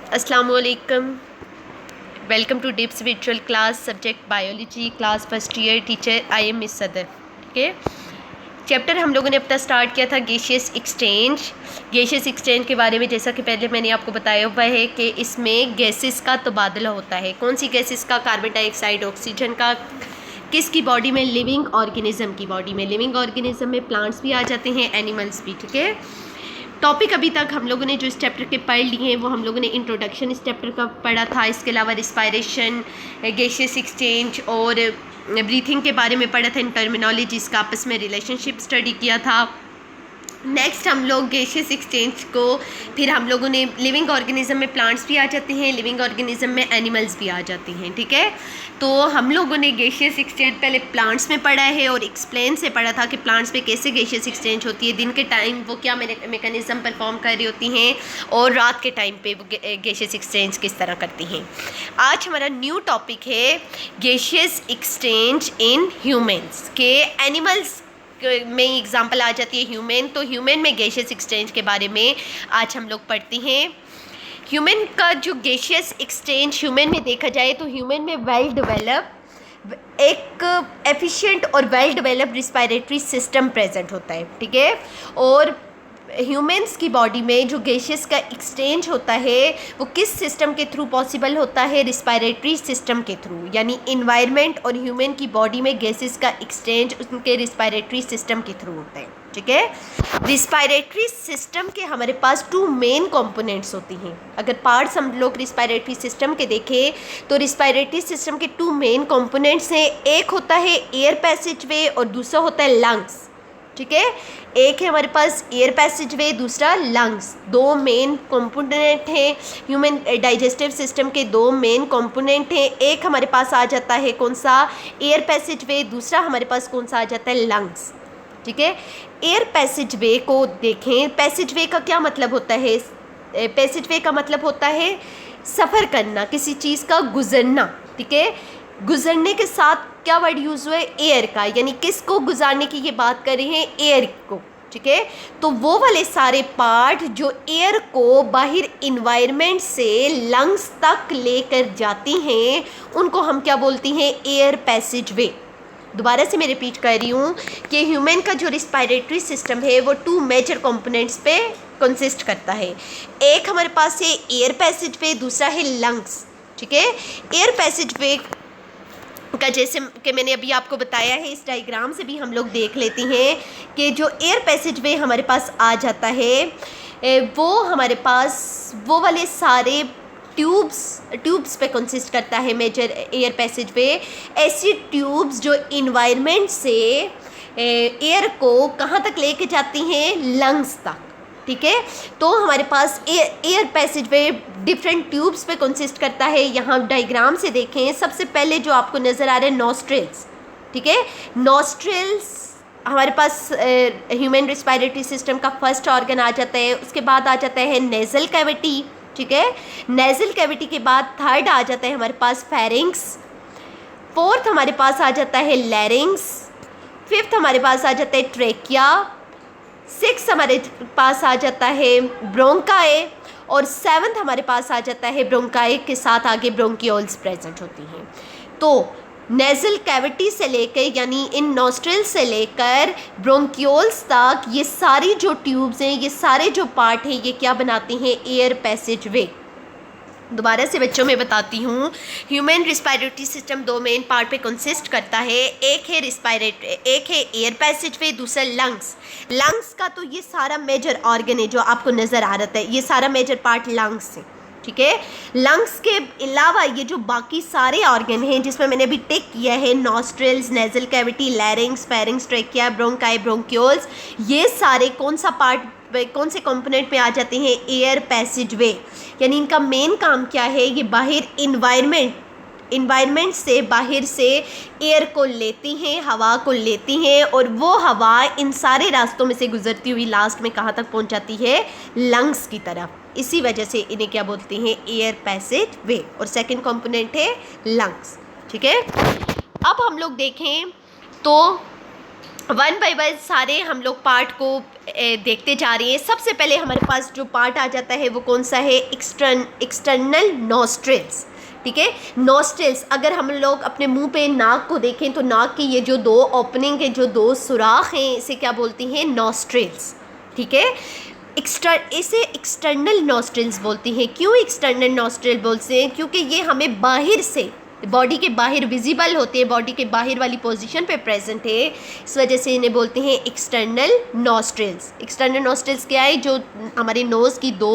अस्सलाम वालेकुम। Welcome to DIPS virtual class, subject biology, class first year, teacher I am miss Sadar. ठीक है, chapter हम लोगों ने अपना स्टार्ट किया था गैसियस एक्सचेंज। गैसियस एक्सचेंज के बारे में जैसा कि पहले मैंने आपको बताया हुआ है कि इसमें गैसेस का तबादला होता है। कौन सी गैसेस का? कार्बन डाइऑक्साइड, ऑक्सीजन का। किसकी बॉडी में? लिविंग ऑर्गेनिज्म की बॉडी में। लिविंग ऑर्गेनिज्म में प्लांट्स भी आ जाते हैं, एनिमल्स भी। ठीक है, टॉपिक अभी तक हम लोगों ने जो इस चैप्टर के पढ़ लिए हैं वो हम लोगों ने इंट्रोडक्शन इस चैप्टर का पढ़ा था। इसके अलावा रिस्पायरेशन, गैसियस एक्सचेंज और ब्रीथिंग के बारे में पढ़ा था। इन टर्मिनोलॉजीज़ का आपस में रिलेशनशिप स्टडी किया था। नेक्स्ट हम लोग गैसियस एक्सचेंज को फिर हम लोगों ने लिविंग ऑर्गेनिज्म में प्लांट्स भी आ जाते हैं, लिविंग ऑर्गेनिज्म में एनिमल्स भी आ जाते हैं। ठीक है, तो हम लोगों ने गैसियस एक्सचेंज पहले प्लांट्स में पढ़ा है और एक्सप्लेन से पढ़ा था कि प्लांट्स में कैसे गैसियस एक्सचेंज होती है, दिन के टाइम वो क्या मैकेनिज्म परफॉर्म कर रही होती हैं और रात के टाइम पे वो गैसियस एक्सचेंज किस तरह करती हैं। आज हमारा न्यू टॉपिक है गैसियस एक्सचेंज इन ह्यूमन्स के। एनिमल्स में एग्जांपल आ जाती है ह्यूमन, तो ह्यूमन में गैसियस एक्सचेंज के बारे में आज हम लोग पढ़ते हैं। ह्यूमन का जो गैसियस एक्सचेंज ह्यूमन में देखा जाए तो ह्यूमन में वेल डेवलप एक एफिशिएंट और well develop respiratory system present होता है। ठीक है, और ह्यूमन्स की बॉडी में जो गैसियस का एक्सचेंज होता है वो किस सिस्टम के थ्रू पॉसिबल होता है? रिस्पायरेटरी सिस्टम के थ्रू। यानी इन्वायरमेंट और ह्यूमन की बॉडी में गैसेस का एक्सचेंज उनके रिस्पायरेटरी सिस्टम के थ्रू होता है। ठीक है, रिस्पायरेटरी सिस्टम के हमारे पास टू मेन कंपोनेंट्स होती हैं। अगर पार्ट्स हम लोग रिस्पायरेटरी सिस्टम के देखें तो रिस्पायरेटरी सिस्टम के टू मेन कंपोनेंट्स हैं। एक होता है एयर पैसेज वे और दूसरा होता है लंग्स। ठीक है, एक है हमारे पास एयर पैसेज वे, दूसरा लंग्स। दो मेन कंपोनेंट हैं ह्यूमन डाइजेस्टिव सिस्टम के, दो मेन कंपोनेंट हैं। एक हमारे पास आ जाता है कौन सा? एयर पैसेज वे। दूसरा हमारे पास कौन सा आ जाता है? लंग्स। ठीक है, एयर पैसेज वे को देखें। पैसेज वे का क्या मतलब होता है? पैसेज वे का मतलब होता है सफ़र करना, किसी चीज़ का गुजरना। ठीक है, गुजरने के साथ क्या वर्ड यूज़ हुआ है? एयर का। यानी किसको गुजारने की ये बात कर रहे हैं? एयर को। ठीक है, तो वो वाले सारे पार्ट जो एयर को बाहर इन्वायरमेंट से लंग्स तक लेकर जाती हैं उनको हम क्या बोलती हैं? एयर पैसेज वे। दोबारा से मैं रिपीट कर रही हूँ कि ह्यूमन का जो रिस्पायरेटरी सिस्टम है वो टू मेजर कंपोनेंट्स पे कंसिस्ट करता है। एक हमारे पास है एयर पैसेज वे, दूसरा है लंग्स। ठीक है, एयर पैसेज वे का जैसे कि मैंने अभी आपको बताया है, इस डायग्राम से भी हम लोग देख लेते हैं कि जो एयर पैसेज वे हमारे पास आ जाता है वो हमारे पास वो वाले सारे ट्यूब्स पे कंसिस्ट करता है मेजर एयर पैसेज वे। ऐसी ट्यूब्स जो इन्वायरमेंट से एयर को कहाँ तक लेके जाती हैं? लंग्स तक। ठीक है, तो हमारे पास air passage way different tubes पे कंसिस्ट करता है। यहाँ डायग्राम से देखें, सबसे पहले जो आपको नज़र आ रहे हैं नॉस्ट्रिल्स। ठीक है, नॉस्ट्रिल्स हमारे पास ह्यूमन रिस्पायरेटरी सिस्टम का फर्स्ट ऑर्गन आ जाता है। उसके बाद आ जाता है नेज़ल कैविटी। ठीक है, नेज़ल कैविटी के बाद थर्ड आ जाता है हमारे पास फेरिंग्स। फोर्थ हमारे पास आ जाता है लैरिंग्स। फिफ्थ हमारे पास आ जाता है ट्रेकिया। सिक्स हमारे पास आ जाता है ब्रोंकाई और सेवन्थ हमारे पास आ जाता है ब्रोंकाई के साथ आगे ब्रोंकियोल्स प्रेजेंट होती हैं। तो नेज़ल कैविटी से लेकर यानी इन नॉस्ट्रिल से लेकर ब्रोंकियोल्स तक ये सारी जो ट्यूब्स हैं, ये सारे जो पार्ट हैं, ये क्या बनाती हैं? एयर पैसेज वे। दोबारा से बच्चों में बताती हूँ, ह्यूमन रिस्पायरेटरी सिस्टम दो मेन पार्ट पे कंसिस्ट करता है। एक है एक है एयर पैसेज वे, दूसरा लंग्स। लंग्स का तो ये सारा मेजर ऑर्गन है जो आपको नज़र आ रहा है, ये सारा मेजर पार्ट लंग्स है। ठीक है, लंग्स के अलावा ये जो बाकी सारे ऑर्गन हैं जिसमें मैंने अभी टिक किया है, nostrils, nasal cavity, लैरिंग्स, pharynx, trachea, bronchi, bronchioles, ये सारे कौन सा पार्ट, कौन से कंपोनेंट में आ जाते हैं? एयर पैसेज वे। यानी इनका मेन काम क्या है? ये बाहर इन्वायरमेंट से बाहर से एयर को लेती हैं, हवा को लेती हैं और वो हवा इन सारे रास्तों में से गुजरती हुई लास्ट में कहाँ तक पहुँच जाती है? लंग्स की तरफ। इसी वजह से इन्हें क्या बोलते हैं? एयर पैसेज वे। और सेकंड कंपोनेंट है लंग्स। ठीक है, अब हम लोग देखें तो वन बाय वन सारे हम लोग पार्ट को देखते जा रहे हैं। सबसे पहले हमारे पास जो पार्ट आ जाता है वो कौन सा है, एक्सटर्नल नॉस्ट्रिल्स। ठीक है, नॉस्ट्रिल्स, अगर हम लोग अपने मुंह पे नाक को देखें तो नाक की ये जो दो ओपनिंग है, जो दो सुराख हैं, इसे क्या बोलती हैं, नॉस्ट्रिल्स। ठीक है, इसे एक्सटर्नल नॉस्ट्रिल्स बोलती हैं। क्यों एक्सटर्नल नॉस्ट्रिल बोलते हैं, क्योंकि ये हमें बाहर से, बॉडी के बाहर विजिबल होते हैं, बॉडी के बाहर वाली पोजीशन पे प्रेजेंट है, इस वजह से इन्हें बोलते हैं एक्सटर्नल नॉस्ट्रिल्स। एक्सटर्नल नॉस्ट्रिल्स क्या है, जो हमारे नोज़ की दो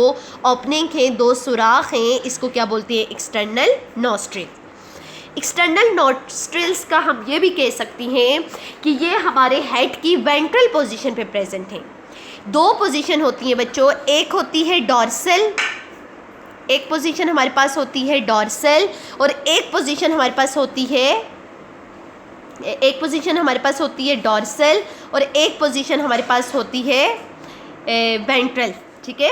ओपनिंग हैं, दो सुराख हैं, इसको क्या बोलते हैं, एक्सटर्नल नॉस्ट्रिल। एक्सटर्नल नॉस्ट्रिल्स का हम ये भी कह सकती हैं कि ये हमारे हेड की वेंट्रल पोजीशन पे प्रेजेंट हैं। दो पोजीशन होती हैं बच्चों, एक होती है डॉर्सल, एक पोजीशन हमारे पास होती है डॉर्सल, और एक पोजीशन हमारे पास होती है, एक पोजीशन हमारे पास होती है डॉर्सल, और एक पोजीशन हमारे पास होती है वेंट्रल। ठीक है,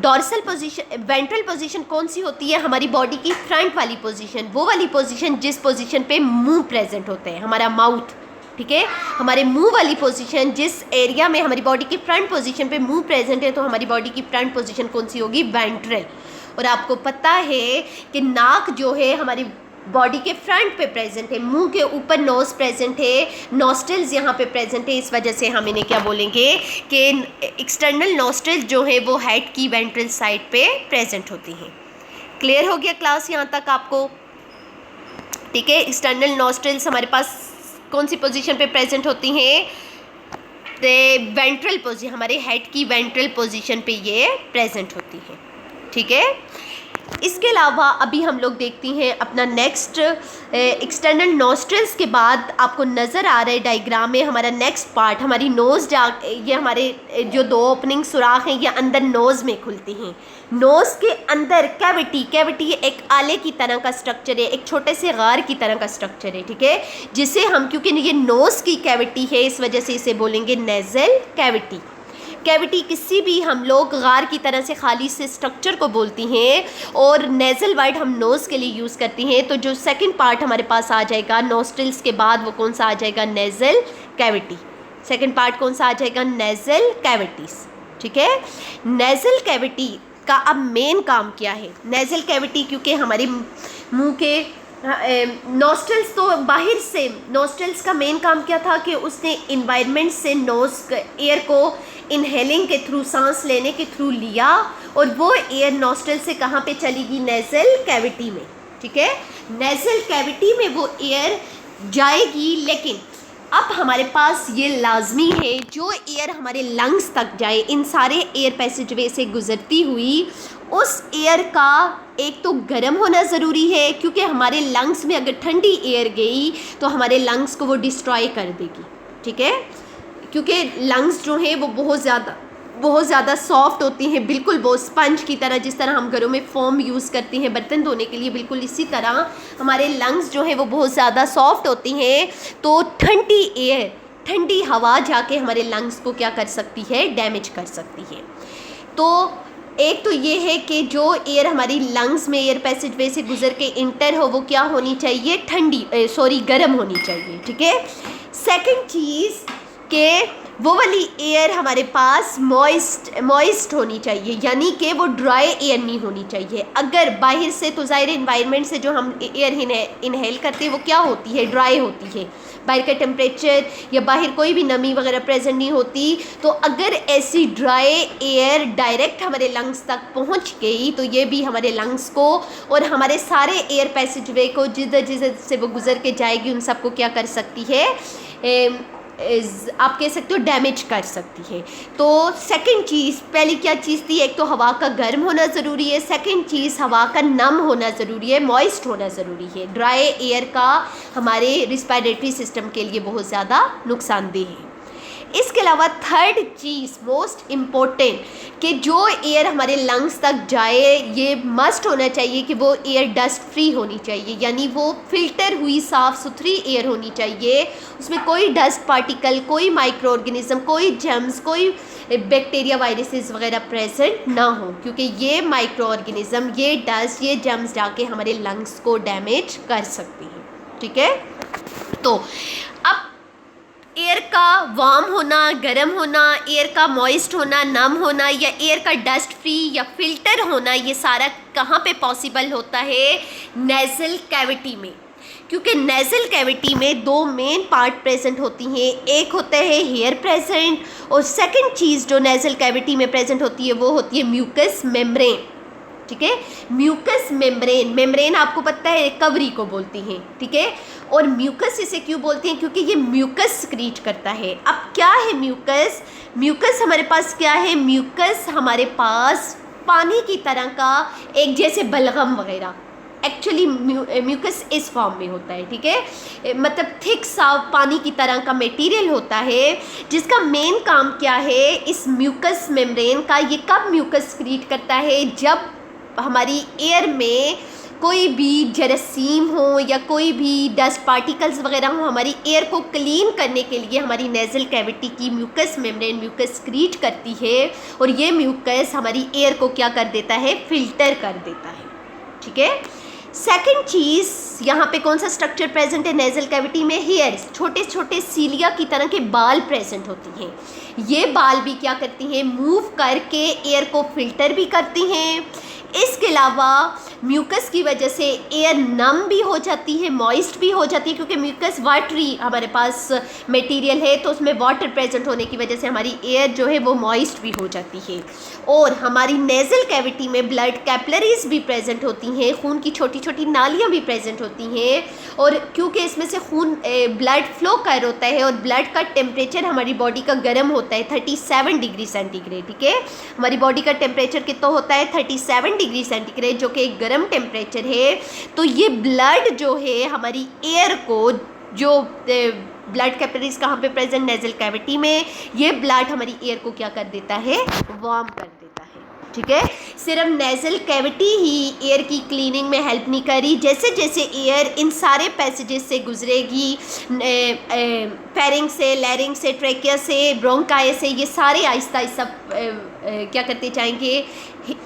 डॉर्सल पोजीशन, वेंट्रल पोजीशन कौन सी होती है, हमारी बॉडी की फ्रंट वाली पोजीशन, वो वाली पोजीशन जिस पोजीशन पे मुंह प्रेजेंट होता है, हमारा माउथ। ठीक है, हमारे मुंह वाली पोजीशन, जिस एरिया में हमारी बॉडी की फ्रंट पोजीशन पे मुंह प्रेजेंट है, तो हमारी बॉडी की फ्रंट पोजीशन कौन सी होगी, वेंट्रल। और आपको पता है कि नाक जो है हमारी बॉडी के फ्रंट पे प्रेजेंट है, मुंह के ऊपर नोज प्रेजेंट है, नॉस्ट्रिल्स यहाँ पे प्रेजेंट है, इस वजह से हम इन्हें क्या बोलेंगे कि एक्सटर्नल नॉस्ट्रिल्स जो है वो हेड की वेंट्रल साइड पे प्रेजेंट होती हैं। क्लियर हो गया क्लास यहाँ तक आपको? ठीक है, एक्सटर्नल नॉस्ट्रिल्स हमारे पास कौन सी पोजीशन पे प्रेजेंट होती हैं, वेंट्रल पोजीशन, हमारे हेड की वेंट्रल पोजीशन पे ये प्रेजेंट होती है। ठीक है, इसके अलावा अभी हम लोग देखते हैं अपना नेक्स्ट, एक्सटर्नल नॉस्ट्रिल्स के बाद आपको नज़र आ रहा है डायग्राम में हमारा नेक्स्ट पार्ट, हमारी नोज़ ये हमारे जो दो ओपनिंग सुराख हैं ये अंदर नोज़ में खुलती हैं। नोज़ के अंदर कैविटी एक आले की तरह का स्ट्रक्चर है, एक छोटे से गार की तरह का स्ट्रक्चर है। ठीक है, जिसे हम, क्योंकि ये नोज़ की कैविटी है, इस वजह से इसे बोलेंगे नेज़ल कैविटी। कैविटी किसी भी हम लोग गार की तरह से खाली से स्ट्रक्चर को बोलती हैं, और नेज़ल वर्ड हम नोज़ के लिए यूज़ करती हैं। तो जो सेकंड पार्ट हमारे पास आ जाएगा नॉस्ट्रिल्स के बाद, वो कौन सा आ जाएगा, नेज़ल कैविटी। सेकंड पार्ट कौन सा आ जाएगा, नेज़ल कैविटीज़। ठीक है, नेज़ल कैविटी का अब मेन काम क्या है, नेज़ल कैविटी, क्योंकि हमारे मुंह के नॉस्ट्रिल्स तो बाहर से, नॉस्ट्रिल्स का मेन काम क्या था कि उसने इन्वायरमेंट से नोज़ एयर को इनहेलिंग के थ्रू, सांस लेने के थ्रू लिया, और वो एयर नॉस्ट्रिल से कहाँ पे चलेगी, नेज़ल कैविटी में। ठीक है, नेज़ल कैविटी में वो एयर जाएगी, लेकिन अब हमारे पास ये लाजमी है जो एयर हमारे लंग्स तक जाए, इन सारे एयर पैसेजवे से गुजरती हुई, उस एयर का एक तो गर्म होना ज़रूरी है, क्योंकि हमारे लंग्स में अगर ठंडी एयर गई तो हमारे लंग्स को वो डिस्ट्रॉय कर देगी। ठीक है, क्योंकि लंग्स जो हैं वो बहुत ज़्यादा सॉफ्ट होती हैं, बिल्कुल वो स्पंज की तरह, जिस तरह हम घरों में फोम यूज़ करते हैं बर्तन धोने के लिए, बिल्कुल इसी तरह हमारे लंग्स जो हैं वो बहुत ज़्यादा सॉफ्ट होती हैं। तो ठंडी एयर, ठंडी हवा जाके हमारे लंग्स को क्या कर सकती है, डैमेज कर सकती है। तो एक तो ये है कि जो एयर हमारी लंग्स में एयर पैसेजवे से गुजर के इंटर हो, वो क्या होनी चाहिए, गर्म होनी चाहिए। ठीक है, सेकंड चीज़ कि वो वाली एयर हमारे पास मॉइस्ट होनी चाहिए, यानी कि वो ड्राई एयर नहीं होनी चाहिए। अगर बाहर से, तो ज़ाहिर इन्वायरमेंट से जो हम एयर इनहेल करते हैं वो क्या होती है, ड्राई होती है, बाहर का टेम्परेचर या बाहर कोई भी नमी वगैरह प्रेजेंट नहीं होती। तो अगर ऐसी ड्राई एयर डायरेक्ट हमारे लंग्स तक पहुंच गई तो ये भी हमारे लंग्स को और हमारे सारे एयर पैसेजवे को जिधर से वो गुजर के जाएगी उन सबको क्या कर सकती है, आप कह सकते हो डैमेज कर सकती है। तो सेकंड चीज़, पहली क्या चीज़ थी, एक तो हवा का गर्म होना ज़रूरी है, सेकंड चीज़ हवा का नम होना ज़रूरी है, मॉइस्ट होना ज़रूरी है। ड्राई एयर का हमारे रिस्पायरेटरी सिस्टम के लिए बहुत ज़्यादा नुकसानदेह है। इसके अलावा थर्ड चीज़ मोस्ट इम्पोर्टेंट कि जो एयर हमारे लंग्स तक जाए ये मस्ट होना चाहिए कि वो एयर डस्ट फ्री होनी चाहिए, यानी वो फिल्टर हुई साफ़ सुथरी एयर होनी चाहिए, उसमें कोई डस्ट पार्टिकल, कोई माइक्रो ऑर्गेनिज्म, कोई जर्म्स, कोई बैक्टीरिया, वायरसेस वगैरह प्रेजेंट ना हो, क्योंकि ये माइक्रो ऑर्गेनिज्म, ये डस्ट, ये जर्म्स जाके हमारे लंग्स को डैमेज कर सकती हैं। ठीक है, तो अब एयर का वार्म होना, गर्म होना, एयर का मॉइस्ट होना, नम होना, या एयर का डस्ट फ्री या फिल्टर होना, ये सारा कहाँ पे पॉसिबल होता है? नेज़ल कैविटी में। क्योंकि नेज़ल कैविटी में दो मेन पार्ट प्रेजेंट होती हैं, एक होता है हेयर प्रेजेंट, और सेकंड चीज़ जो नेज़ल कैविटी में प्रेजेंट होती है वो होती है म्यूकस मेम्ब्रेन। ठीक है, म्यूकस मेम्ब्रेन, मेम्ब्रेन आपको पता है कवरी को बोलती हैं, ठीक है। और म्यूकस इसे क्यों बोलते हैं? क्योंकि ये म्यूकस सक्रीट करता है। अब क्या है म्यूकस? म्यूकस हमारे पास क्या है? म्यूकस हमारे पास पानी की तरह का एक जैसे बलगम वगैरह, एक्चुअली म्यूकस इस फॉर्म में होता है, ठीक है, मतलब थिक सा पानी की तरह का मटेरियल होता है, जिसका मेन काम क्या है? इस म्यूकस मेम्ब्रेन का, ये कब म्यूकस सक्रीट करता है? जब हमारी एयर में कोई भी जरासीम हो या कोई भी डस्ट पार्टिकल्स वगैरह हो, हमारी एयर को क्लीन करने के लिए हमारी नेज़ल कैविटी की म्यूकस मेम्ब्रेन म्यूकस सक्रीट करती है, और ये म्यूकस हमारी एयर को क्या कर देता है? फिल्टर कर देता है, ठीक है। सेकंड चीज़, यहाँ पे कौन सा स्ट्रक्चर प्रेजेंट है नेज़ल कैविटी में? हेयर्स, छोटे छोटे सीलिया की तरह के बाल प्रेजेंट होती हैं। ये बाल भी क्या करती हैं? मूव करके एयर को फिल्टर भी करती हैं। इसके अलावा म्यूकस की वजह से एयर नम भी हो जाती है, मॉइस्ट भी हो जाती है, क्योंकि म्यूकस वाटरी हमारे पास मटेरियल है, तो उसमें वाटर प्रेजेंट होने की वजह से हमारी एयर जो है वो मॉइस्ट भी हो जाती है। और हमारी नेज़ल कैविटी में ब्लड कैपिलरीज भी प्रेजेंट होती हैं, खून की छोटी छोटी नालियाँ भी प्रेजेंट होती हैं, और क्योंकि इसमें से खून ब्लड फ्लो कर होता है, और ब्लड का टेम्परेचर हमारी बॉडी का गर्म होता है 37 डिग्री सेंटीग्रेड, ठीक है। हमारी बॉडी का टेम्परेचर कितना होता है? 37 डिग्री सेंटीग्रेड, जो कि एक गर्म टेम्परेचर है। तो ये ब्लड जो है हमारी एयर को, जो ब्लड कैपिलरीज कहाँ पे प्रेजेंट? नेज़ल कैविटी में, ये ब्लड हमारी एयर को क्या कर देता है? वार्म कर देता है, ठीक है। सिर्फ नेज़ल कैविटी ही एयर की क्लीनिंग में हेल्प नहीं करी, जैसे जैसे एयर इन सारे पैसेजेस से गुजरेगी, फेरिंग से, लैरिंग से, ट्रेकिया से, ब्रोंकाई से, ये सारे आहिस्ता आहिस्ता क्या करते जाएंगे?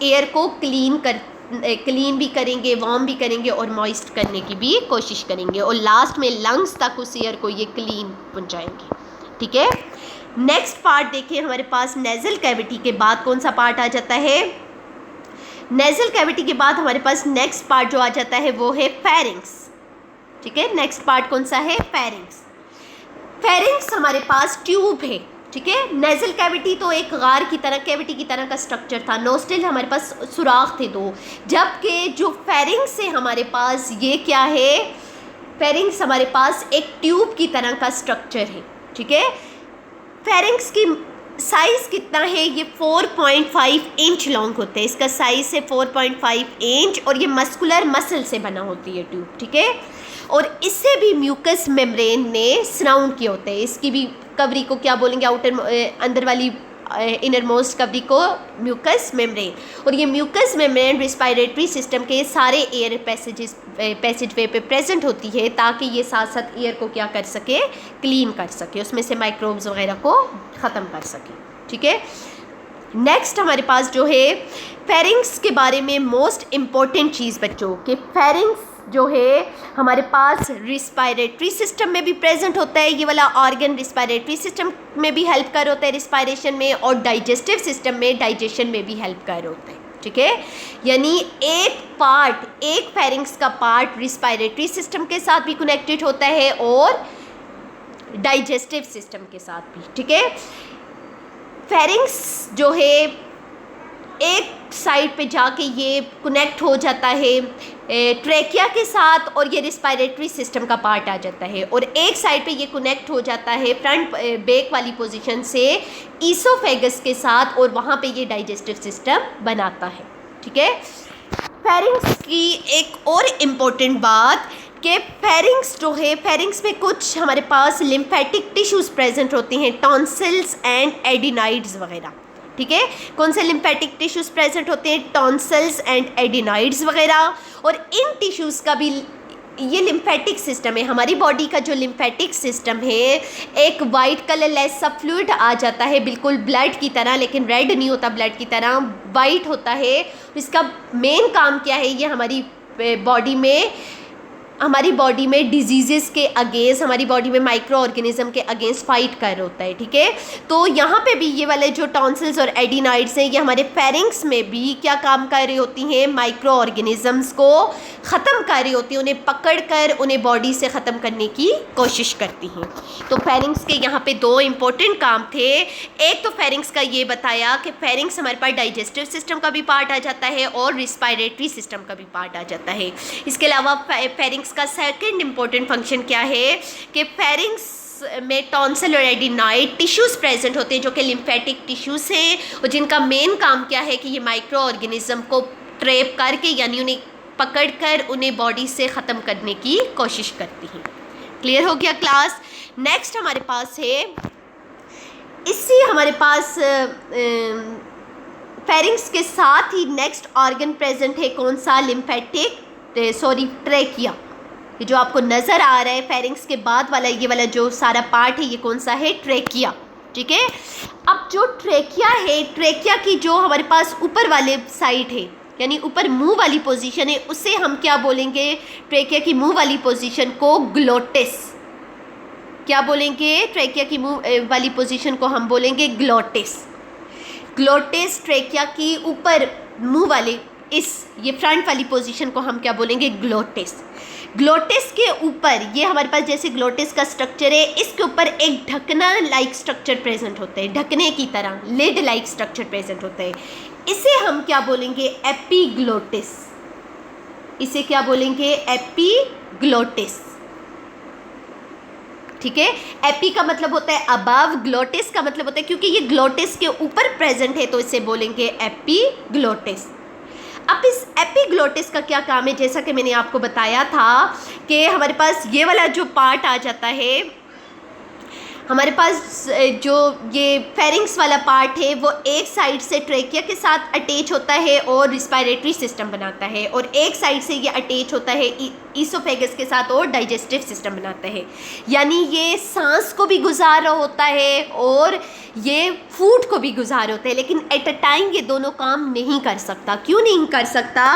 एयर को क्लीन भी करेंगे, वार्म भी करेंगे, और मॉइस्ट करने की भी कोशिश करेंगे, और लास्ट में लंग्स तक उस एयर को ये क्लीन पहुंचाएंगे, ठीक है। नेक्स्ट पार्ट देखिए, हमारे पास नेज़ल कैविटी के बाद कौन सा पार्ट आ जाता है? नेज़ल कैविटी के बाद हमारे पास नेक्स्ट पार्ट जो आ जाता है वो है फेरिंग्स, ठीक है। नेक्स्ट पार्ट कौन सा है? फेरिंग्स। फेरिंग्स हमारे पास ट्यूब है, ठीक है। नेज़ल कैविटी तो एक गार की तरह, कैविटी की तरह का स्ट्रक्चर था, नोस्ट्रिल हमारे पास सुराख थे दो, जबकि जो फेरिंग्स है हमारे पास, ये क्या है? फेरिंग्स हमारे पास एक ट्यूब की तरह का स्ट्रक्चर है, ठीक है। फेरिंग्स की साइज़ कितना है? ये 4.5 इंच लॉन्ग होते हैं, इसका साइज़ है 4.5 इंच, और ये मस्कुलर मसल से बना होती है ट्यूब, ठीक है। और इससे भी म्यूकस मेम्ब्रेन ने सराउंड किए होते हैं, इसकी भी कवरी को क्या बोलेंगे? आउटर, अंदर वाली इनर मोस्ट कवरी को म्यूकस मेम्ब्रेन। और ये म्यूकस मेम्ब्रेन रिस्पायरेटरी सिस्टम के सारे एयर पैसेज वे पे प्रेजेंट होती है, ताकि ये साथ साथ एयर को क्या कर सके? क्लीन कर सके, उसमें से माइक्रोब्स वगैरह को ख़त्म कर सके, ठीक है। नेक्स्ट हमारे पास जो है फेरिंग्स के बारे में मोस्ट इम्पॉर्टेंट चीज़ बच्चों, कि फेरिंग्स जो है हमारे पास रिस्पायरेटरी सिस्टम में भी प्रेजेंट होता है, ये वाला ऑर्गन रिस्पायरेटरी सिस्टम में भी हेल्प कर होता है रिस्पायरेशन में, और डाइजेस्टिव सिस्टम में डाइजेशन में भी हेल्प कर होता है, ठीक है। यानी एक फेरिंग्स का पार्ट रिस्पायरेटरी सिस्टम के साथ भी कनेक्टेड होता है, और डाइजेस्टिव सिस्टम के साथ भी, ठीक है। फेरिंग्स जो है एक साइड पे जाके ये कनेक्ट हो जाता है ट्रेकिया के साथ, और ये रिस्पायरेटरी सिस्टम का पार्ट आ जाता है, और एक साइड पे ये कनेक्ट हो जाता है फ्रंट बैक वाली पोजीशन से ईसोफेगस के साथ, और वहाँ पे ये डाइजेस्टिव सिस्टम बनाता है, ठीक है। फेरिंग्स की एक और इम्पोर्टेंट बात कि फेरिंग्स जो है, फेरिंग्स में कुछ हमारे पास लिम्फेटिक टिश्यूज़ प्रेजेंट होती हैं, टॉन्सिल्स एंड एडिनाइड्स वगैरह, ठीक है। कौन से लिम्फेटिक टिश्यूज़ प्रेजेंट होते हैं? टॉन्सिल्स एंड एडिनाइड्स वगैरह। और इन टिश्यूज़ का भी ये लिम्फेटिक सिस्टम है, हमारी बॉडी का जो लिम्फेटिक सिस्टम है, एक वाइट कलरलेस सब फ्लूइड आ जाता है, बिल्कुल ब्लड की तरह, लेकिन रेड नहीं होता ब्लड की तरह, वाइट होता है। इसका मेन काम क्या है? ये हमारी बॉडी में हमारी बॉडी में डिजीज़ेस के अगेंस्ट, हमारी बॉडी में माइक्रो ऑर्गेनिज्म के अगेंस्ट फाइट कर रहा होता है, ठीक है। तो यहाँ पे भी ये वाले जो टॉन्सिल्स और एडिनाइड्स हैं ये हमारे फेरिंग्स में भी क्या काम कर रही होती हैं, माइक्रो ऑर्गेनिजम्स को ख़त्म कर रही होती हैं, उन्हें पकड़ कर उन्हें बॉडी से ख़त्म करने की कोशिश करती हैं। तो फेरिंग्स के यहाँ पे दो इम्पोर्टेंट काम थे। एक तो फेरिंग्स का ये बताया कि फेरिंग्स हमारे पास डाइजेस्टिव सिस्टम का भी पार्ट आ जाता है और रिस्पायरेटरी सिस्टम का भी पार्ट आ जाता है। इसके अलावा फेरिंग्स का सेकंड इम्पोर्टेंट फंक्शन क्या है कि फेरिंग्स में टॉन्सिल और एडिनाइड टिश्यूज़ प्रेजेंट होते हैं जो कि लिम्फेटिक टिश्यूज़ हैं और जिनका मेन काम क्या है कि ये माइक्रो ऑर्गेनिज्म को ट्रैप करके यानी उन्हें पकड़कर उन्हें बॉडी से ख़त्म करने की कोशिश करती हैं। क्लियर हो गया क्लास। नेक्स्ट हमारे पास है, इससे हमारे पास फेरिंग्स के साथ ही नेक्स्ट ऑर्गन प्रेजेंट है, कौन सा, लिम्फेटिक ट्रेकिया। ये जो आपको नज़र आ रहा है फेरिंग्स के बाद वाला ये वाला जो सारा पार्ट है ये कौन सा है, ट्रेकिया, ठीक है। अब जो ट्रेकिया है, ट्रेकिया की जो हमारे पास ऊपर वाले साइड है यानी ऊपर मुंह वाली पोजीशन है उसे हम क्या बोलेंगे, ट्रेकिया की मुंह वाली पोजीशन को ग्लोटिस। क्या बोलेंगे, ट्रेकिया की मुंह वाली पोजीशन को हम बोलेंगे ग्लोटिस। ग्लोटिस ट्रेकिया की ऊपर मुंह वाले ये फ्रंट वाली पोजीशन को हम क्या बोलेंगे, ग्लोटिस। ग्लोटिस के ऊपर ये हमारे पास जैसे ग्लोटिस का स्ट्रक्चर है, इसके ऊपर एक ढकना लाइक स्ट्रक्चर प्रेजेंट होता है, ढकने की तरह लिड लाइक स्ट्रक्चर प्रेजेंट होता है। इसे हम क्या बोलेंगे, एपीग्लोटिस। इसे क्या बोलेंगे, एपीग्लोटिस, ठीक है। एपी का मतलब होता है अबव, ग्लोटिस का मतलब होता है क्योंकि ये ग्लोटिस के ऊपर प्रेजेंट है तो इसे बोलेंगे एपीग्लोटिस। अब इस एपीग्लोटिस का क्या काम है, जैसा कि मैंने आपको बताया था कि हमारे पास ये वाला जो पार्ट आ जाता है, हमारे पास जो ये फेरिंग्स वाला पार्ट है वो एक साइड से ट्रेकिया के साथ अटैच होता है और रिस्पायरेटरी सिस्टम बनाता है और एक साइड से ये अटैच होता है ईसोफेगस के साथ और डाइजेस्टिव सिस्टम बनाता है। यानी ये सांस को भी गुजार रहा होता है और ये फूड को भी गुजार होता है, लेकिन एट अ टाइम ये दोनों काम नहीं कर सकता। क्यों नहीं कर सकता,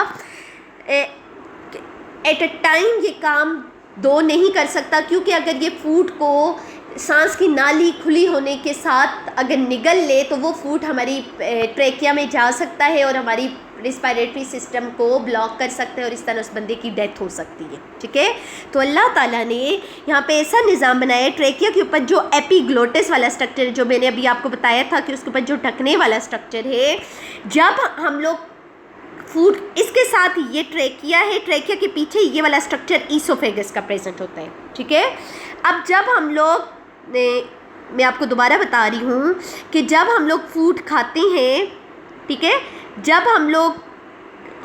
एट अ टाइम ये काम दो नहीं कर सकता क्योंकि अगर ये फूड को सांस की नाली खुली होने के साथ अगर निगल ले तो वो फूड हमारी ट्रेकिया में जा सकता है और हमारी रिस्पायरेटरी सिस्टम को ब्लॉक कर सकते हैं और इस तरह उस बंदे की डेथ हो सकती है, ठीक है। तो अल्लाह ताला ने यहाँ पे ऐसा निज़ाम बनाया है, ट्रेकिया के ऊपर जो एपीग्लोटिस वाला स्ट्रक्चर है जो मैंने अभी आपको बताया था कि उसके ऊपर जो ढकने वाला स्ट्रक्चर है, जब हम लोग फूड इसके साथ ये ट्रेकिया है, ट्रेकिया के पीछे ये वाला स्ट्रक्चर ईसोफेगस का प्रेजेंट होता है, ठीक है। अब जब हम लोग मैं आपको दोबारा बता रही हूँ कि जब हम लोग फूड खाते हैं, ठीक है, जब हम लोग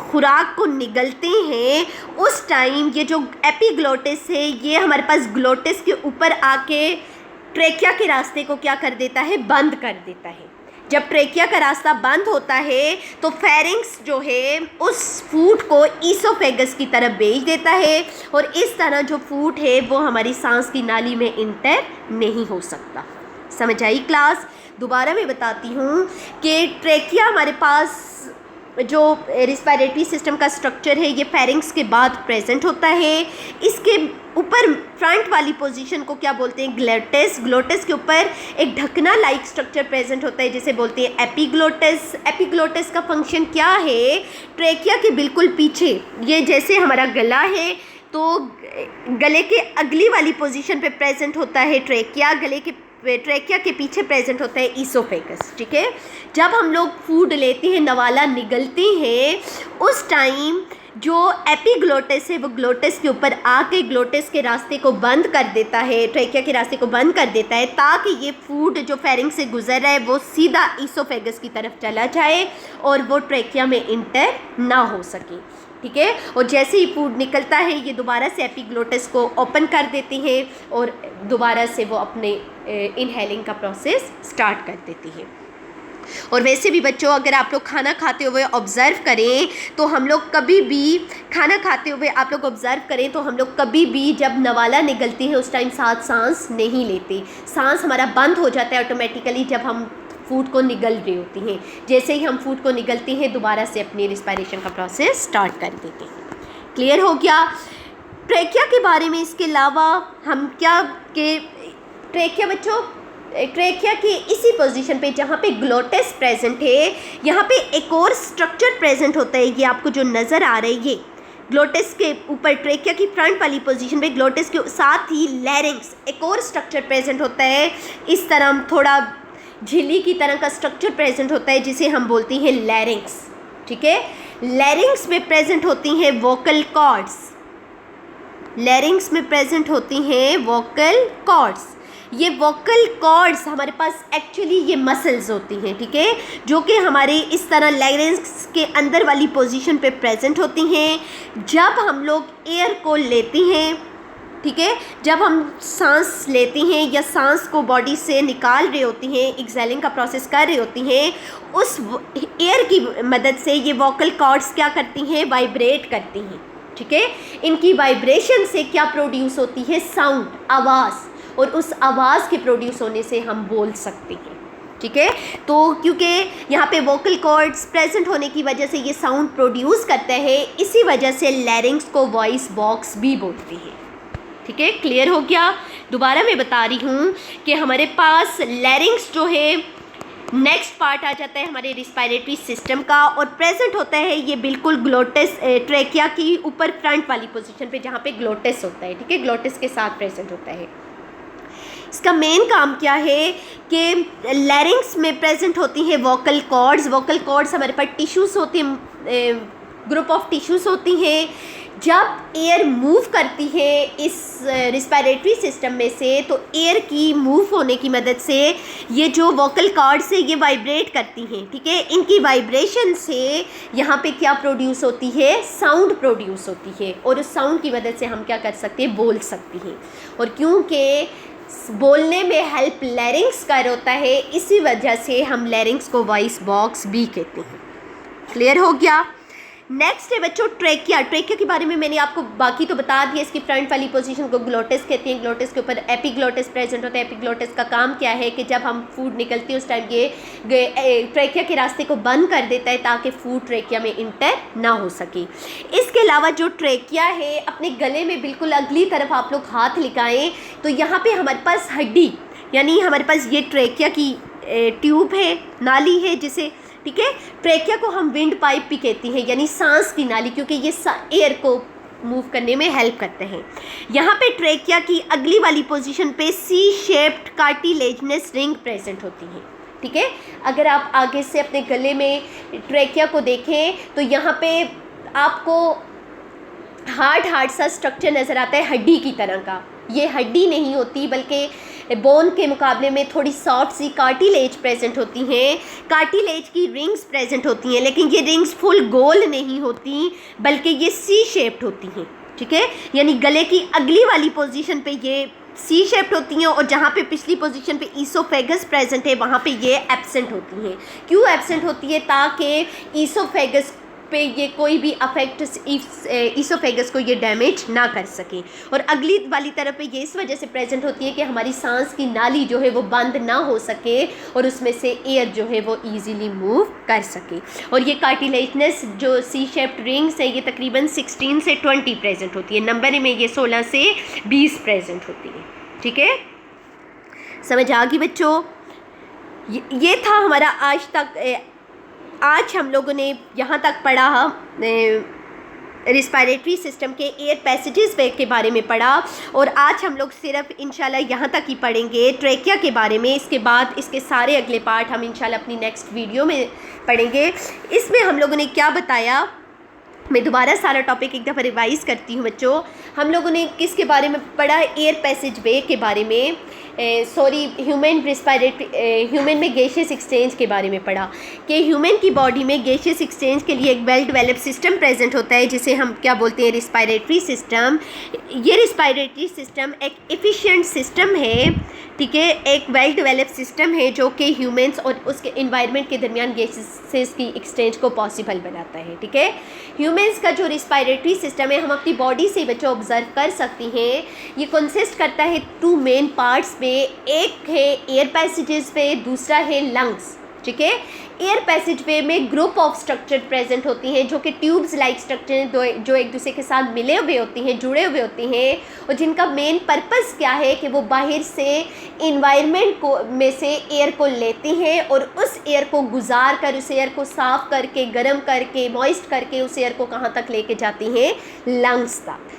खुराक को निगलते हैं उस टाइम ये जो एपीग्लोटिस है ये हमारे पास ग्लोटिस के ऊपर आके ट्रेकिया के रास्ते को क्या कर देता है, बंद कर देता है। जब ट्रेकिया का रास्ता बंद होता है तो फेरिंग्स जो है उस फूड को ईसोफेगस की तरफ भेज देता है और इस तरह जो फूड है वो हमारी सांस की नाली में इंटर नहीं हो सकता। समझ आई क्लास। दोबारा मैं बताती हूँ कि ट्रेकिया हमारे पास जो रिस्पायरेटरी सिस्टम का स्ट्रक्चर है ये फेरिंग्स के बाद प्रेजेंट होता है। इसके ऊपर फ्रंट वाली पोजीशन को क्या बोलते हैं, ग्लोटिस। ग्लोटिस के ऊपर एक ढकना लाइक स्ट्रक्चर प्रेजेंट होता है जिसे बोलते हैं एपीग्लोटिस। एपीग्लोटिस का फंक्शन क्या है, ट्रेकिया के बिल्कुल पीछे ये जैसे हमारा गला है तो गले के अगली वाली पोजीशन पे प्रेजेंट होता है ट्रेकिया, गले के ट्रेकिया के पीछे प्रेजेंट होता है ईसोफेगस, ठीक है। जब हम लोग फूड लेते हैं, नवाला निगलते हैं, उस टाइम जो एपीग्लोटिस है वो ग्लोटिस के ऊपर आके ग्लोटिस के रास्ते को बंद कर देता है, ट्रेकिया के रास्ते को बंद कर देता है ताकि ये फूड जो फेरिंग से गुजर रहा है वो सीधा ईसोफेगस की तरफ चला जाए और वो ट्रेकिया में इंटर ना हो सके, ठीक है। और जैसे ही फूड निकलता है ये दोबारा से एपीग्लोटिस को ओपन कर देती है और दोबारा से वो अपने इनहेलिंग का प्रोसेस स्टार्ट कर देती है। और वैसे भी बच्चों अगर आप लोग खाना खाते हुए ऑब्ज़र्व करें तो हम लोग कभी भी खाना खाते हुए आप लोग ऑब्ज़र्व करें तो हम लोग कभी भी जब नवाला निगलती है उस टाइम साथ सांस नहीं लेते। सांस हमारा बंद हो जाता है ऑटोमेटिकली जब हम फूड को निगल रही होती हैं। जैसे ही हम फूड को निगलते हैं दोबारा से अपनी रिस्पायरेशन का प्रोसेस स्टार्ट कर देते हैं। क्लियर हो गया। ट्रेकिया के बारे में इसके अलावा हम क्या के ट्रेकिया बच्चों, ट्रेकिया के इसी पोजीशन पे जहाँ पे ग्लोटिस प्रेजेंट है, यहाँ पे एक और स्ट्रक्चर प्रेजेंट होता है। ये आपको जो नज़र आ रहा है, ये ग्लोटिस के ऊपर ट्रेकिया की फ्रंट वाली पोजीशन पे ग्लोटिस के साथ ही लैरिंग्स एक और स्ट्रक्चर प्रेजेंट होता है। इस तरह थोड़ा झिल्ली की तरह का स्ट्रक्चर प्रेजेंट होता है जिसे हम बोलते हैं लैरिंग्स। ठीक है, लैरिंग्स में प्रेजेंट होती हैं वोकल कॉर्ड्स, लैरिंग्स में प्रेजेंट होती हैं वोकल कॉर्ड्स। ये वोकल कॉर्ड्स हमारे पास एक्चुअली ये मसल्स होती हैं, ठीक है, जो कि हमारे इस तरह लैरिंग्स के अंदर वाली पोजीशन पे प्रेजेंट होती हैं। जब हम लोग एयर को लेते हैं, ठीक है, जब हम सांस लेते हैं या सांस को बॉडी से निकाल रहे होती हैं, एक्सहेलिंग का प्रोसेस कर रही होती हैं, उस एयर की मदद से ये वोकल कॉर्ड्स क्या करती हैं, वाइब्रेट करती हैं। ठीक है, इनकी वाइब्रेशन से क्या प्रोड्यूस होती है, साउंड, आवाज़, और उस आवाज़ के प्रोड्यूस होने से हम बोल सकते हैं। ठीक है, तो क्योंकि यहाँ पे वोकल कॉर्ड्स प्रेजेंट होने की वजह से ये साउंड प्रोड्यूस करता है, इसी वजह से लैरिंग्स को वॉइस बॉक्स भी बोलते हैं। ठीक है, क्लियर हो गया। दोबारा मैं बता रही हूँ कि हमारे पास लैरिंग्स जो है नेक्स्ट पार्ट आ जाता है हमारे रिस्पायरेटरी सिस्टम का, और प्रेजेंट होता है ये बिल्कुल ग्लोटिस ट्रेकिया की ऊपर फ्रंट वाली पोजीशन पे जहाँ पे ग्लोटिस होता है। ठीक है, ग्लोटिस के साथ प्रेजेंट होता है। इसका मेन काम क्या है कि लैरिंग्स में प्रेजेंट होती हैं वोकल कॉर्ड्स। वोकल कॉर्ड्स हमारे पास टिश्यूज़ होती हैं, ग्रुप ऑफ टिश्यूज़ होती हैं। जब एयर मूव करती है इस रिस्पायरेटरी सिस्टम में से, तो एयर की मूव होने की मदद से ये जो वोकल कॉर्ड्स है ये वाइब्रेट करती हैं। ठीक है, इनकी वाइब्रेशन से यहाँ पे क्या प्रोड्यूस होती है, साउंड प्रोड्यूस होती है, और उस साउंड की मदद से हम क्या कर सकते हैं, बोल सकते हैं। और क्योंकि बोलने में हेल्प लैरिंग्स कर होता है, इसी वजह से हम लैरिंग्स को वॉइस बॉक्स भी कहते हैं। क्लियर हो गया। नेक्स्ट है बच्चों ट्रेकिया। ट्रेकिया के बारे में मैंने आपको बाकी तो बता दिया। इसकी फ्रंट वाली पोजीशन को ग्लोटिस कहते हैं। ग्लोटिस के ऊपर एपिग्लोटिस प्रेजेंट होता है। एपिग्लोटिस का काम क्या है कि जब हम फूड निकलती है उस टाइम ये ट्रेकिया के रास्ते को बंद कर देता है ताकि फूड ट्रेकिया में इंटर ना हो सके। इसके अलावा जो ट्रेकिया है, अपने गले में बिल्कुल अगली तरफ आप लोग हाथ लगाएं तो यहाँ पर हमारे पास हड्डी, यानी हमारे पास ये ट्रेकिया की ट्यूब है, नाली है जिसे, ठीक है, ट्रेकिया को हम विंड पाइप भी कहती हैं, यानी सांस की नाली, क्योंकि ये एयर को मूव करने में हेल्प करते हैं। यहाँ पे ट्रेकिया की अगली वाली पोजीशन पे C shaped cartilaginous ring present होती है। ठीक है, अगर आप आगे से अपने गले में ट्रेकिया को देखें तो यहाँ पे आपको हार्ड सा स्ट्रक्चर नज़र आता है, हड्डी की तरह का। ये हड्डी नहीं होती बल्कि बोन के मुकाबले में थोड़ी सॉफ्ट सी कार्टिलेज प्रेजेंट होती हैं। कार्टिलेज की रिंग्स प्रेजेंट होती हैं, लेकिन ये रिंग्स फुल गोल नहीं होती बल्कि ये सी शेप्ड होती हैं। ठीक है, यानी गले की अगली वाली पोजीशन पे ये सी शेप्ड होती हैं, और जहाँ पे पिछली पोजीशन पे ईसोफेगस प्रेजेंट है वहाँ पे ये एब्सेंट होती हैं। क्यों एब्सेंट होती है? ताकि ईसोफेगस पे ये कोई भी अफेक्ट ईसोफेगस को ये डैमेज ना कर सके। और अगली वाली तरफ पे ये इस वजह से प्रेजेंट होती है कि हमारी सांस की नाली जो है वो बंद ना हो सके और उसमें से एयर जो है वो इजीली मूव कर सके। और ये कार्टिलेजनस जो सी शेप्ड रिंग्स है ये तकरीबन 16 से 20 प्रेजेंट होती है। नंबर में ये 16 से 20 प्रेजेंट होती है। ठीक है, समझ आ गई बच्चों? ये था हमारा आज हम लोगों ने यहाँ तक पढ़ा रिस्पायरेटरी सिस्टम के एयर पैसेजेस के बारे में पढ़ा, और आज हम लोग सिर्फ इंशाल्लाह यहाँ तक ही पढ़ेंगे ट्रेकिया के बारे में। इसके बाद इसके सारे अगले पार्ट हम इंशाल्लाह अपनी नेक्स्ट वीडियो में पढ़ेंगे। इसमें हम लोगों ने क्या बताया, मैं दोबारा सारा टॉपिक एक दफ़ा रिवाइज करती हूँ बच्चों। हम लोगों ने किसके बारे में पढ़ा? एयर पैसेज वे के बारे में, ह्यूमन में गैसियस एक्सचेंज के बारे में पढ़ा कि ह्यूमन की बॉडी में गैसियस एक्सचेंज के लिए एक वेल डेवलप्ड सिस्टम प्रेजेंट होता है जिसे हम क्या बोलते हैं? Respiratory system. ये रिस्पायरेटरी सिस्टम एक एफिशिएंट सिस्टम है, ठीक है, एक वेल डेवलप्ड सिस्टम है जो कि ह्यूमंस और उसके इन्वायरमेंट के दरमियान गैसेस की एक्सचेंज को पॉसिबल बनाता है। ठीक है, ह्यूमंस का जो रिस्पायरेटरी सिस्टम है हम अपनी बॉडी से बच्चों ऑब्जर्व कर सकती हैं। ये कंसिस्ट करता है 2 मेन पार्ट्स पे, एक है एयर पैसेजेस पे, दूसरा है लंग्स। ठीक है। एयर पैसेज वे में ग्रुप ऑफ स्ट्रक्चर प्रेजेंट होती हैं जो कि ट्यूब्स लाइक स्ट्रक्चर जो एक दूसरे के साथ मिले हुए होती हैं, जुड़े हुए होती हैं, और जिनका मेन पर्पस क्या है कि वो बाहर से इन्वायरमेंट को में से एयर को लेती हैं और उस एयर को गुजार कर, उस एयर को साफ़ करके, गर्म करके, मॉइस्ट करके उस एयर को कहाँ तक लेके जाती हैं, लंग्स तक।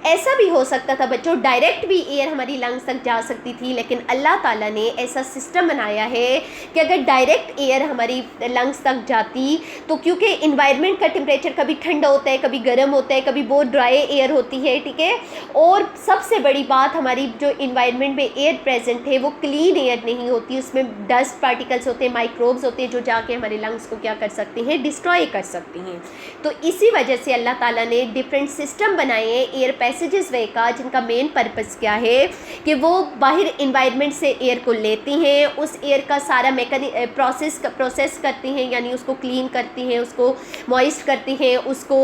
ऐसा भी हो सकता था बच्चों, डायरेक्ट भी एयर हमारी लंग्स तक जा सकती थी, लेकिन अल्लाह ताला ने ऐसा सिस्टम बनाया है कि अगर डायरेक्ट एयर हमारी लंग्स तक जाती तो क्योंकि इन्वायरमेंट का टेम्परेचर कभी ठंडा होता है, कभी गर्म होता है, कभी बहुत ड्राई एयर होती है, ठीक है। और सबसे बड़ी बात, हमारी जो इन्वायरमेंट में एयर प्रेजेंट है वो क्लीन एयर नहीं होती, उसमें डस्ट पार्टिकल्स होते हैं, माइक्रोब्स होते हैं जो जाके हमारे लंग्स को क्या कर सकते हैं, डिस्ट्रॉय कर सकती हैं। तो इसी वजह से अल्लाह ताला ने डिफरेंट सिस्टम बनाए हैं एयर पैसेजेस वे का, जिनका मेन पर्पस क्या है कि वो बाहर इन्वायरमेंट से एयर को लेती हैं, उस एयर का सारा प्रोसेस करती हैं, यानी उसको क्लीन करती हैं, उसको मॉइस्ट करती हैं, उसको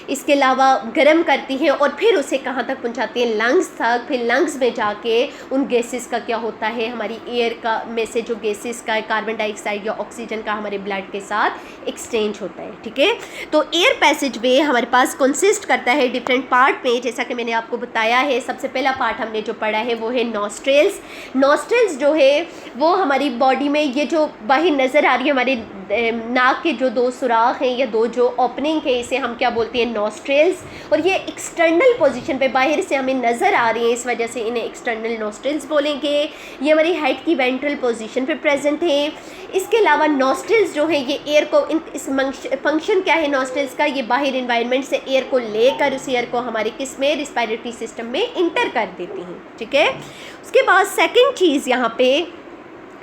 इसके अलावा गर्म करती हैं और फिर उसे कहाँ तक पहुँचाती हैं, लंग्स तक। फिर लंग्स में जाके उन गैसेस का क्या होता है, हमारी एयर का में से जो गैसेस का कार्बन डाइऑक्साइड या ऑक्सीजन का हमारे ब्लड के साथ एक्सचेंज होता है, ठीक है। तो एयर पैसेज वे हमारे पास कंसिस्ट करता है डिफरेंट पार्ट में, जैसा कि मैंने आपको बताया है। सबसे पहला पार्ट हमने जो पढ़ा है वो है नॉस्ट्रेल्स। नॉस्ट्रेल्स जो है वो हमारी बॉडी में ये जो बाहर नज़र आ रही है, हमारे नाक के जो दो सुराख हैं या दो जो ओपनिंग है, इसे हम क्या बोलते हैं, नॉस्ट्रेल्स। और ये एक्सटर्नल पोजीशन पे बाहर से हमें नज़र आ रही हैं, इस वजह से इन्हें एक्सटर्नल नॉस्ट्रेल्स बोलेंगे। ये हमारी हेड की वेंट्रल पोजीशन पे प्रेजेंट हैं। इसके अलावा नॉस्ट्रेल्स जो है ये एयर को इस फंक्शन क्या है नॉस्ट्रेल्स का, ये बाहर इन्वायरमेंट से एयर को लेकर उस एयर को हमारे किस में, रिस्पायरेटरी सिस्टम में इंटर कर देती हैं, ठीक है। उसके बाद सेकंड चीज़ यहाँ पे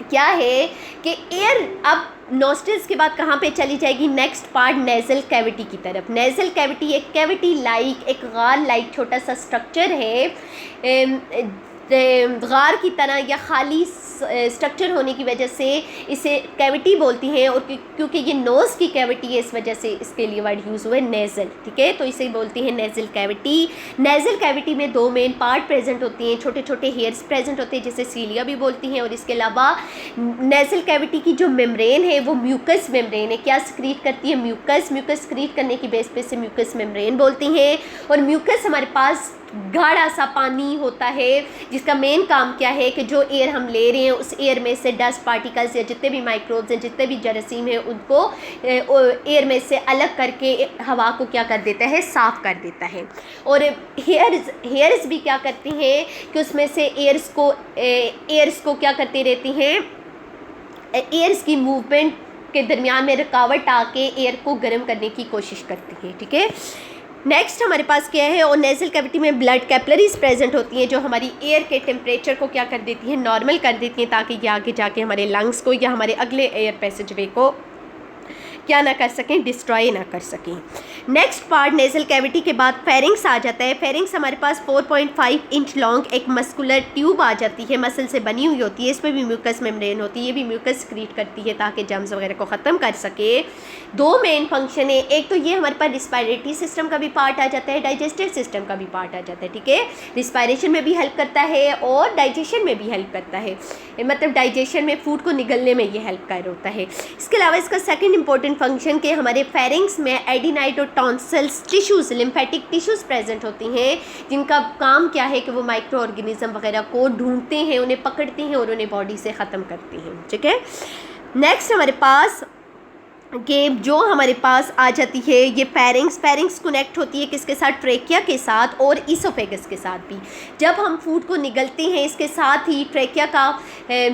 क्या है कि एयर अब नॉस्ट्रल्स के बाद कहाँ पे चली जाएगी, नेक्स्ट पार्ट नेज़ल कैविटी की तरफ। नेज़ल कैविटी एक कैविटी लाइक, एक गार लाइक छोटा सा स्ट्रक्चर है, गार की तरह या खाली स्ट्रक्चर होने की वजह से इसे कैविटी बोलती हैं, और क्योंकि ये नोज़ की कैविटी है इस वजह से इसके लिए वर्ड यूज़ हुआ है नेज़ल, ठीक है। तो इसे बोलती हैं नेज़ल कैविटी। नेज़ल कैविटी में दो मेन पार्ट प्रेजेंट होती हैं, छोटे छोटे हेयर्स प्रेजेंट होते हैं जिसे सीलिया भी बोलती हैं। और इसके अलावा नेज़ल कैविटी की जो मेम्ब्रेन है वो म्यूकस मेम्ब्रेन है। क्या सक्रीट करती है, म्यूकस। म्यूकस सक्रीट करने की बेस पे से म्यूकस मेम्ब्रेन बोलती हैं। और म्यूकस हमारे पास गाढ़ा सा पानी होता है जिसका मेन काम क्या है कि जो एयर हम ले रहे हैं उस एयर में से डस्ट पार्टिकल्स या जितने भी माइक्रोब्स हैं, जितने भी जरासीम हैं, उनको एयर में से अलग करके हवा को क्या कर देता है, साफ़ कर देता है। और हेयर्स भी क्या करती हैं कि उसमें से एयर्स को क्या करती रहती हैं, एयर्स की मूवमेंट के दरमियान में रुकावट आके एयर को गर्म करने की कोशिश करती है, ठीक है। नेक्स्ट हमारे पास क्या है, और नेज़ल कैविटी में ब्लड कैपिलरीज प्रेजेंट होती हैं जो हमारी एयर के टेम्परेचर को क्या कर देती हैं, नॉर्मल कर देती हैं, ताकि ये आगे जाके हमारे लंग्स को या हमारे अगले एयर पैसेज वे को क्या ना कर सकें, डिस्ट्रॉय ना कर सकें। नेक्स्ट पार्ट नेज़ल कैविटी के बाद फेरिंग्स आ जाता है। फेरिंग्स हमारे पास 4.5 इंच लॉन्ग एक मस्कुलर ट्यूब आ जाती है, मसल से बनी हुई होती है। इसमें भी म्यूकस मेम्ब्रेन होती है, ये भी म्यूकस सक्रीट करती है ताकि जर्म्स वगैरह को ख़त्म कर सके। दो मेन फंक्शन है, एक तो ये हमारे पास रिस्पायरेटरी सिस्टम का भी पार्ट आ जाता है, डाइजेस्टिव सिस्टम का भी पार्ट आ जाता है, ठीक है। रिस्पायरेशन में भी हेल्प करता है और डाइजेशन में भी हेल्प करता है, मतलब डाइजेशन में फूड को निगलने में ये हेल्प कर होता है। इसके अलावा इसका सेकंड इंपॉर्टेंट फंक्शन के हमारे फेरिंग्स में एडिनाइड और tonsils tissues, lymphatic tissues present होती हैं, जिनका काम क्या है कि वो माइक्रो ऑर्गेनिज्म वगैरह को ढूंढते हैं, उन्हें पकड़ती हैं और उन्हें बॉडी से ख़त्म करती हैं, ठीक है। नेक्स्ट हमारे पास कि जो हमारे पास आ जाती है ये फेरिंग्स कनेक्ट होती है किसके साथ, ट्रेकिया के साथ और ईसोफेगस के साथ भी। जब हम फूड को निगलते हैं इसके साथ ही ट्रेकिया का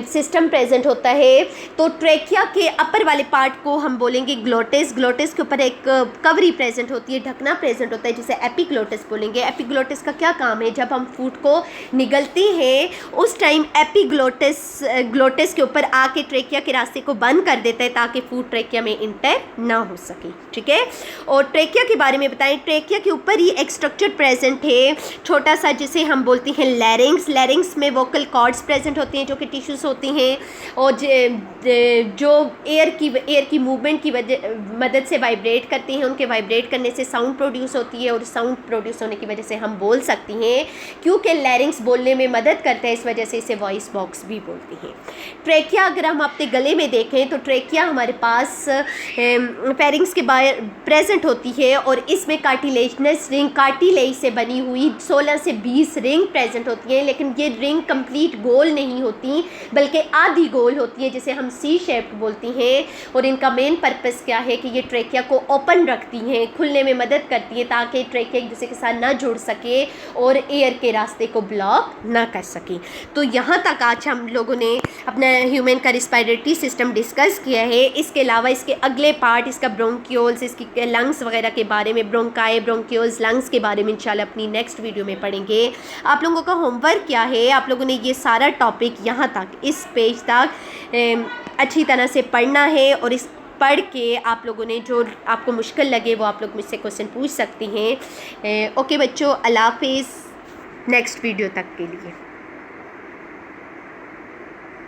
सिस्टम प्रेजेंट होता है। तो ट्रेकिया के अपर वाले पार्ट को हम बोलेंगे ग्लोटिस। ग्लोटिस के ऊपर एक कवरी प्रेजेंट होती है, ढकना प्रेजेंट होता है जिसे एपिग्लोटिस बोलेंगे। एपिग्लोटिस का क्या काम है, जब हम फूड को निगलते हैं उस टाइम एपिग्लोटिस के ऊपर आके ट्रेकिया के रास्ते को बंद कर देता है ताकि फूड ट्रेकिया में इंटर ना हो सके, ठीक है। और ट्रेकिया के बारे में बताएं, ट्रेकिया के ऊपर ही एक स्ट्रक्चर प्रेजेंट है छोटा सा, जिसे हम बोलते हैं लैरिंग्स। लैरिंग्स में वोकल कॉर्ड्स प्रेजेंट होती हैं जो कि टिश्यूज़ होती हैं, और जो एयर की मूवमेंट की मदद से वाइब्रेट करती हैं, उनके वाइब्रेट करने से साउंड प्रोड्यूस होती है, और साउंड प्रोड्यूस होने की वजह से हम बोल सकती हैं। क्योंकि लैरिंग्स बोलने में मदद करता है, इस वजह से इसे वॉइस बॉक्स भी बोलती हैं। ट्रेकिया अगर हम अपने गले में देखें तो ट्रेकिया हमारे पास फेरिंग्स के बाहर प्रेजेंट होती है, और इसमें कार्टिलेजनस रिंग, कार्टिलेज से बनी हुई 16 से 20 रिंग प्रेजेंट होती हैं। लेकिन ये रिंग कंप्लीट गोल नहीं होती, बल्कि आधी गोल होती है, जिसे हम सी शेप्ड बोलती हैं। और इनका मेन पर्पस क्या है कि ये ट्रेकिया को ओपन रखती हैं, खुलने में मदद करती हैं, ताकि ट्रेकिया एक दूसरे के साथ ना जुड़ सके और एयर के रास्ते को ब्लॉक ना कर सके। तो यहाँ तक आज हम लोगों ने अपना ह्यूमन का रिस्पायरेटरी सिस्टम डिस्कस किया है। इसके अलावा इसके अगले पार्ट, इसका ब्रोंक्यूल्स, इसकी लंग्स वगैरह के बारे में, ब्रोंकाई, ब्रोंक्यूल्स, लंग्स के बारे में इंशाल्लाह अपनी नेक्स्ट वीडियो में पढ़ेंगे। आप लोगों का होमवर्क क्या है, आप लोगों ने ये सारा टॉपिक यहाँ तक, इस पेज तक अच्छी तरह से पढ़ना है, और इस पढ़ के आप लोगों ने जो आपको मुश्किल लगे वो आप लोग मुझसे क्वेश्चन पूछ सकती हैं। ओके बच्चों, अल्लाह हाफिज़, नेक्स्ट वीडियो तक के लिए।